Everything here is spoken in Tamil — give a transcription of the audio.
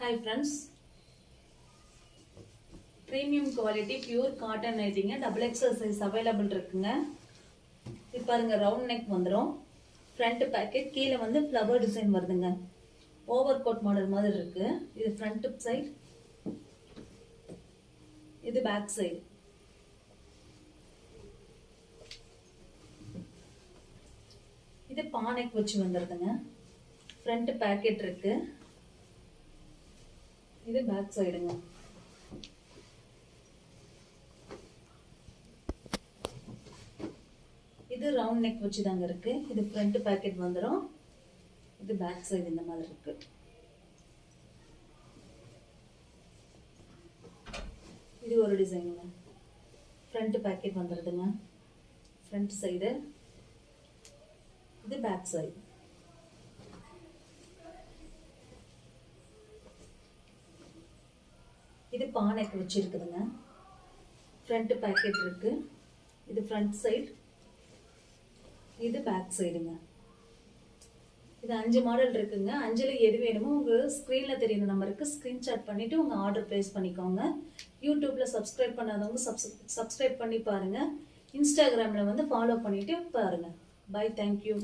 Hi friends, premium quality pure cotton nighting double XL size available இருக்குங்க. இது பாருங்க ரவுண்ட் neck வந்துரும். front packet கீழ வந்து flower design வருதுங்க. overcoat மாடல் மாதிரி இருக்கு. இது front side. இது back side. இது paw neck வச்சு வந்திருக்குங்க. front packet இருக்கு. இது பேக் சைடுங்க. இது ரவுண்ட் நெக் வச்சு தாங்க இருக்கு. இது ஃப்ரண்ட் பாக்கெட் வந்துரும். இது பேக் சைடு இந்த மாதிரி இருக்கு. இது ஒரு டிசைனுங்க. ஃப்ரண்ட் பாக்கெட் வந்துருதுங்க. Front side. இது பேக் சைடு. இது paw neck வச்சு இருக்குதுங்க. ஃப்ரண்ட் பாக்கெட் இருக்கு. இது ஃப்ரண்ட் சைடு. இது பேக் சைடுங்க. இது 5 மாடல் இருக்குங்க. 5ல எது வேணுமோ உங்க ஸ்கிரீன்ல தெரியுற நம்பருக்கு ஸ்கிரீன்ஷாட் பண்ணிட்டு உங்க ஆர்டர் பிளேஸ் பண்ணிக்கோங்க. யூடியூப்ல சப்ஸ்கிரைப் பண்ணாதவங்க சப்ஸ்கிரைப் பண்ணி பாருங்க. இன்ஸ்டாகிராம்ல வந்து ஃபாலோ பண்ணிட்டு பாருங்க. Bye, thank you.